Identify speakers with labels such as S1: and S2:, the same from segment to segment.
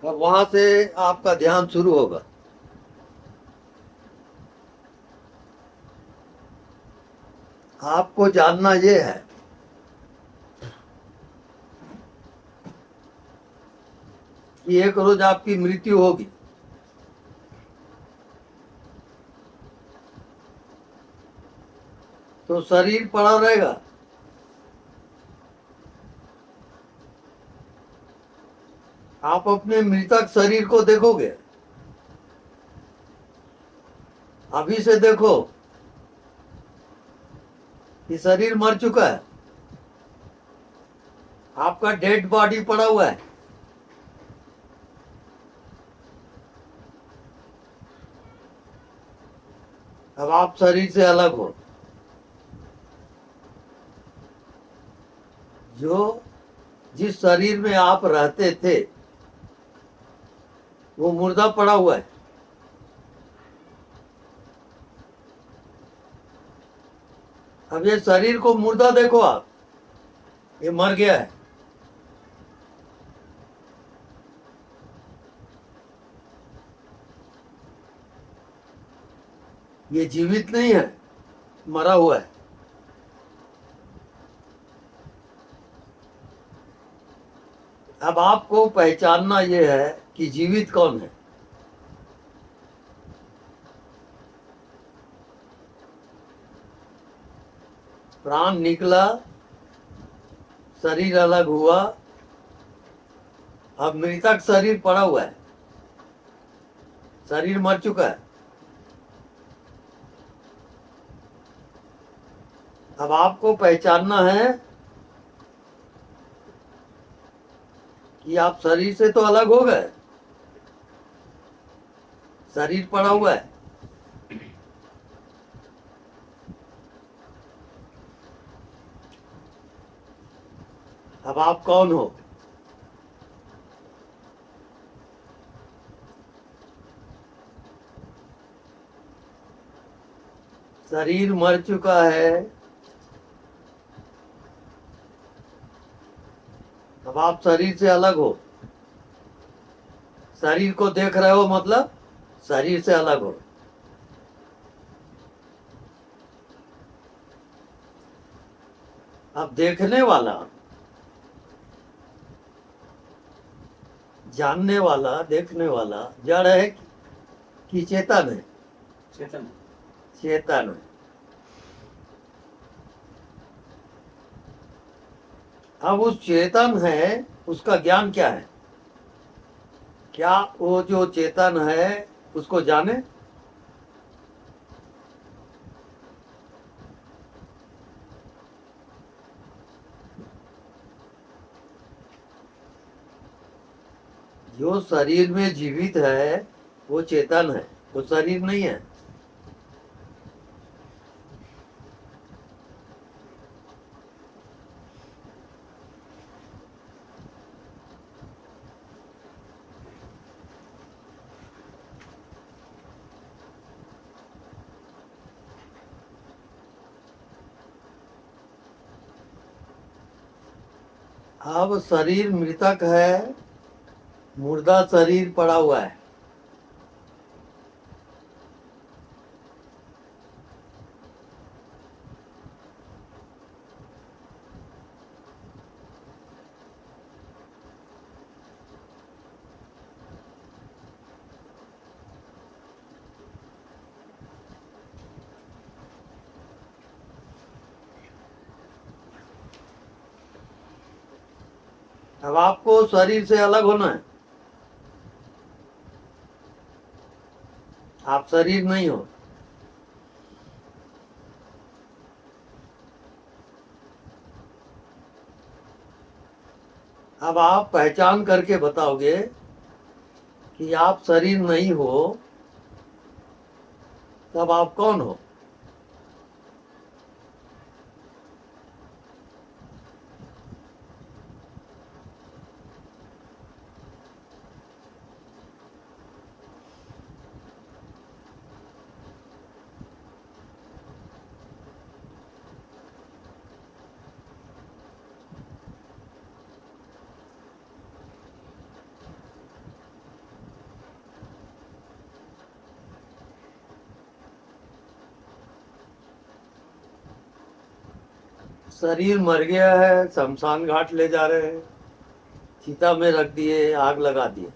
S1: और वहां से आपका ध्यान शुरू होगा। आपको जानना ये है कि एक रोज आपकी मृत्यु होगी। तो शरीर पड़ा रहेगा। आप अपने मृतक शरीर को देखोगे। अभी से देखो कि शरीर मर चुका है। आपका डेड बॉडी पड़ा हुआ है। अब आप शरीर से अलग हो। जो जिस शरीर में आप रहते थे वो मुर्दा पड़ा हुआ है। अब ये शरीर को मुर्दा देखो आप, ये मर गया है। ये जीवित नहीं है, मरा हुआ है। अब आपको पहचानना ये है कि जीवित कौन है। प्राण निकला, शरीर अलग हुआ। अब मृतक शरीर पड़ा हुआ है। शरीर मर चुका है। अब आपको पहचानना है कि आप शरीर से तो अलग हो गए। शरीर पड़ा हुआ है। अब आप कौन हो। शरीर मर चुका है। अब आप शरीर से अलग हो। शरीर को देख रहे हो मतलब शरीर से अलग हो। अब देखने वाला, जानने वाला, देखने वाला जड़ है कि चेतन है।
S2: चेतन।
S1: चेतन है। अब उस चेतन है, उसका ज्ञान क्या है। क्या वो जो चेतन है उसको जाने। जो शरीर में जीवित है वो चेतन है, वो शरीर नहीं है। अब शरीर मृतक है, मुर्दा शरीर पड़ा हुआ है। अब आपको शरीर से अलग होना है। आप शरीर नहीं हो। अब आप पहचान करके बताओगे कि आप शरीर नहीं हो, तब आप कौन हो। शरीर मर गया है, शमशान घाट ले जा रहे हैं, चिता में रख दिए, आग लगा दिए,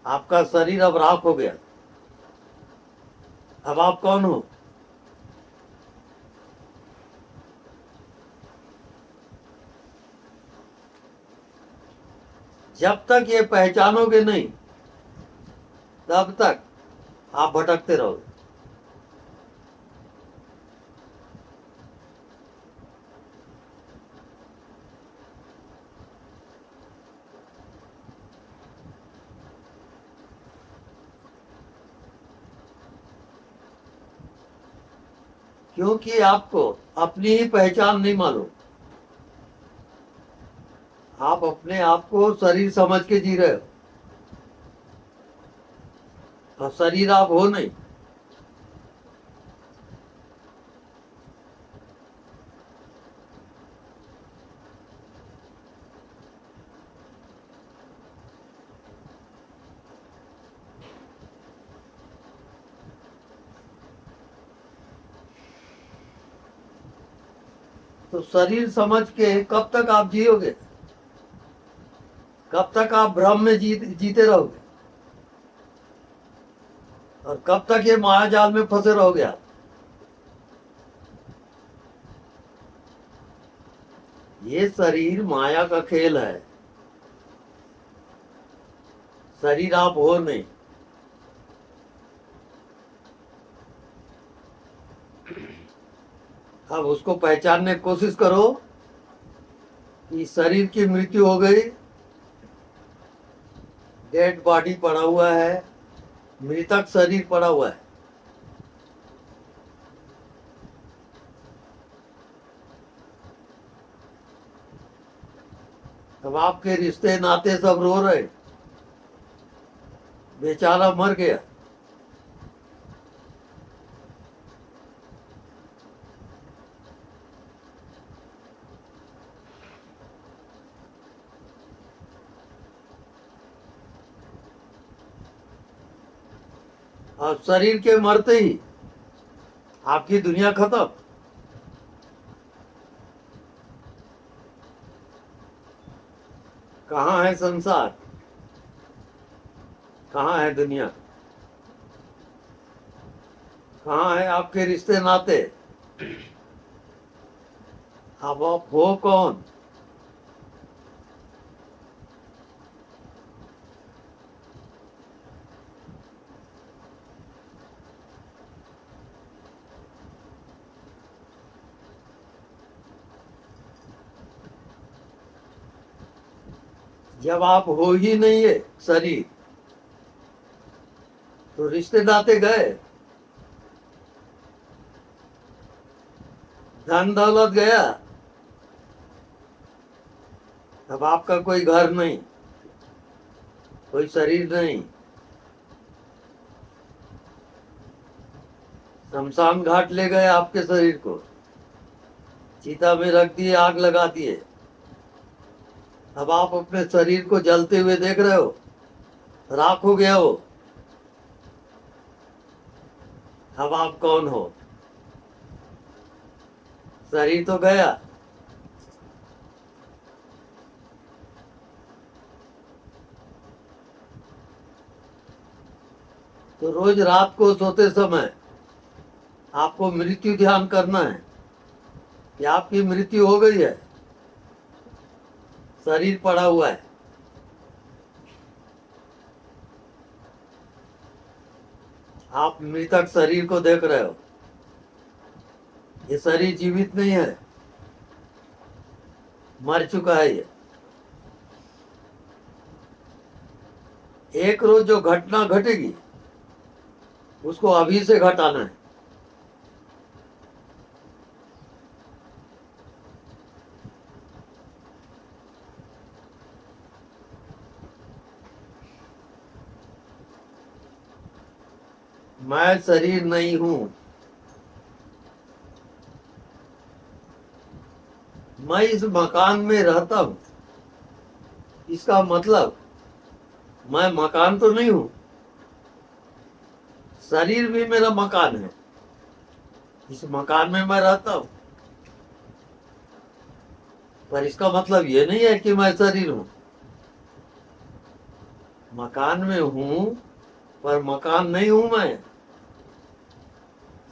S1: आपका शरीर अब राख हो गया। अब आप कौन हो? जब तक ये पहचानोगे नहीं तब तक आप भटकते रहोगे। क्योंकि आपको अपनी ही पहचान नहीं मालूम। आप अपने आप को शरीर समझ के जी रहे हो, और शरीर आप हो नहीं। तो शरीर समझ के कब तक आप जियोगे? कब तक आप भ्रम में जीते रहोगे? और कब तक ये माया जाल में फंसे रहोगे आप? ये शरीर माया का खेल है, शरीर आप हो नहीं। अब उसको पहचानने की कोशिश करो कि शरीर की मृत्यु हो गई, डेड बॉडी पड़ा हुआ है, मृतक शरीर पड़ा हुआ है। अब आपके रिश्ते नाते सब रो रहे, बेचारा मर गया। और शरीर के मरते ही आपकी दुनिया खत्म। कहाँ है संसार, कहाँ है दुनिया, कहाँ है आपके रिश्ते नाते? अब आप हो कौन? जब आप हो ही नहीं है शरीर, तो रिश्ते नाते गए, धन दौलत गया। अब आपका कोई घर नहीं, कोई शरीर नहीं, शमशान घाट ले गए आपके शरीर को, चिता में रख दिए, आग लगा दिए। अब आप अपने शरीर को जलते हुए देख रहे हो, राख हो गया हो। अब आप कौन हो? शरीर तो गया। तो रोज रात को सोते समय आपको मृत्यु ध्यान करना है कि आपकी मृत्यु हो गई है, शरीर पड़ा हुआ है। आप मृतक शरीर को देख रहे हो, ये शरीर जीवित नहीं है, मर चुका है ये। एक रोज जो घटना घटेगी उसको अभी से घटाना है। मैं शरीर नहीं हूं, मैं इस मकान में रहता हूं। इसका मतलब मैं मकान तो नहीं हूं, शरीर भी मेरा मकान है, इस मकान में मैं रहता हूं। पर इसका मतलब ये नहीं है कि मैं शरीर हूं। मकान में हूं पर मकान नहीं हूं मैं।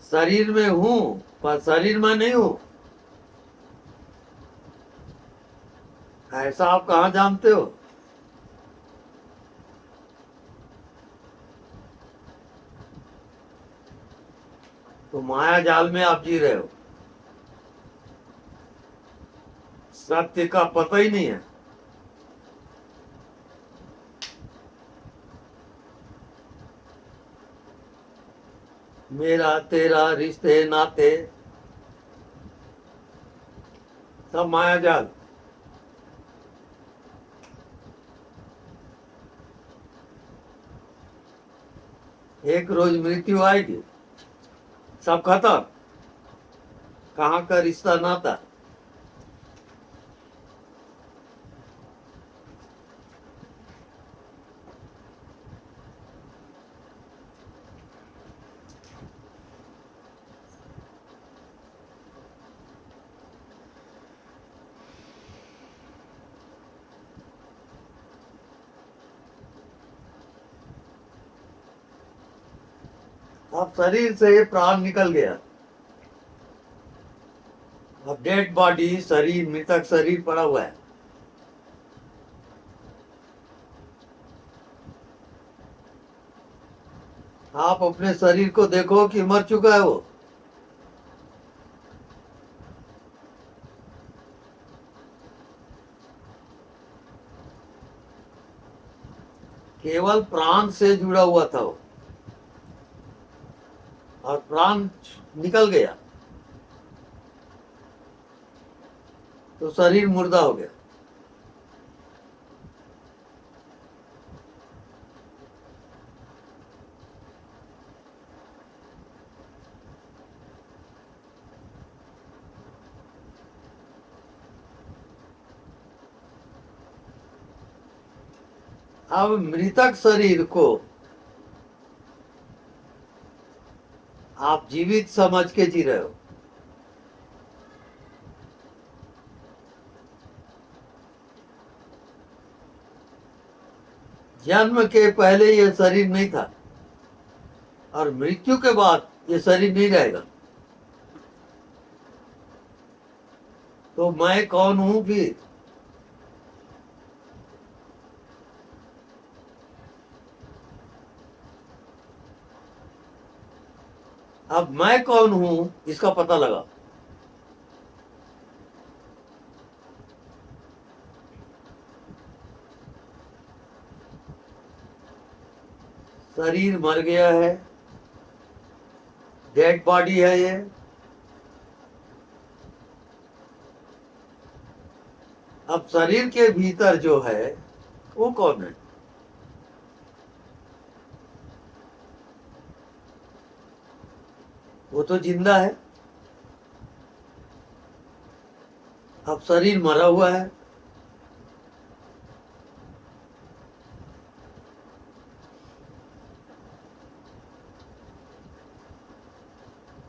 S1: शरीर में हूं पर शरीर में नहीं हूं। ऐसा आप कहाँ जानते हो? तो माया जाल में आप जी रहे हो। सत्य का पता ही नहीं है। मेरा तेरा रिश्ते नाते सब माया जाल। एक रोज मृत्यु आएगी, सब खत्म। कहाँ का रिश्ता नाता। अब शरीर से प्राण निकल गया। अब डेड बॉडी, शरीर, मृतक शरीर पड़ा हुआ है। आप अपने शरीर को देखो कि मर चुका है वो। केवल प्राण से जुड़ा हुआ था वो, और प्राण निकल गया तो शरीर मुर्दा हो गया। अब मृतक शरीर को आप जीवित समझ के जी रहे हो। जन्म के पहले ये शरीर नहीं था, और मृत्यु के बाद ये शरीर नहीं रहेगा। तो मैं कौन हूं फिर? अब मैं कौन हूं इसका पता लगा। शरीर मर गया है, डेड बॉडी है ये। अब शरीर के भीतर जो है वो कौन है? वो तो जिंदा है। अब शरीर मरा हुआ है।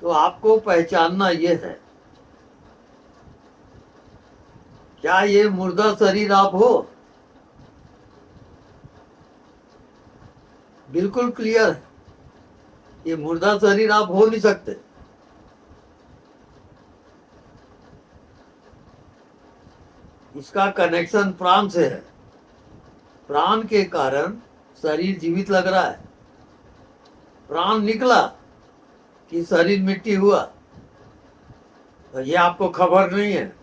S1: तो आपको पहचानना ये है, क्या ये मुर्दा शरीर आप हो? बिल्कुल क्लियर है, ये मुर्दा शरीर आप हो नहीं सकते। इसका कनेक्शन प्राण से है। प्राण के कारण शरीर जीवित लग रहा है। प्राण निकला कि शरीर मिट्टी हुआ, तो ये आपको खबर नहीं है।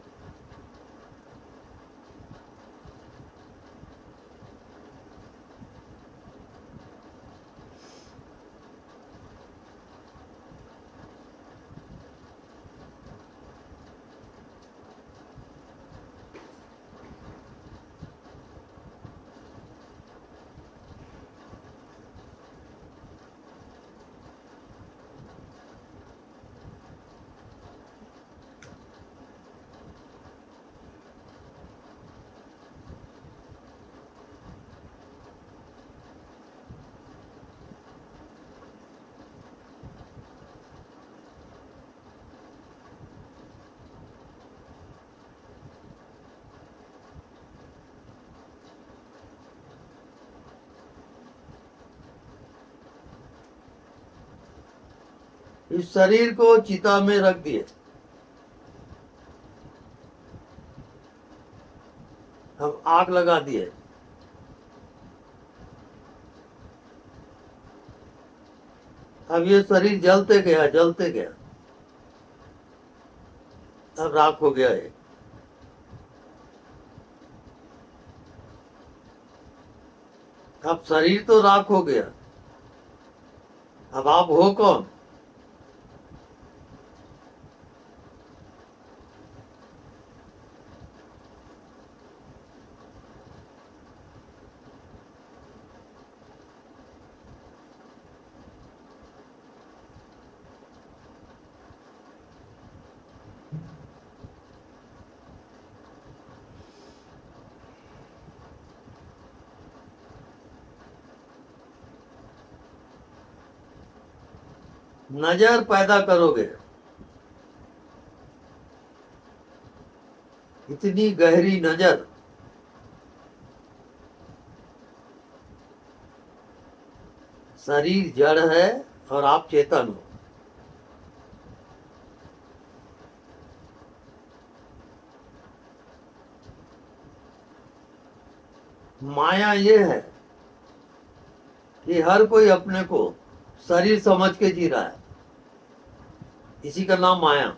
S1: इस शरीर को चिता में रख दिए। अब आग लगा दिए। अब ये शरीर जलते गया जलते गया, अब राख हो गया है। अब शरीर तो राख हो गया, अब आप हो कौन? नजर पैदा करोगे, इतनी गहरी नजर। शरीर जड़ है और आप चेतन हो। माया ये है कि हर कोई अपने को शरीर समझ के जी रहा है, इसी का नाम माया।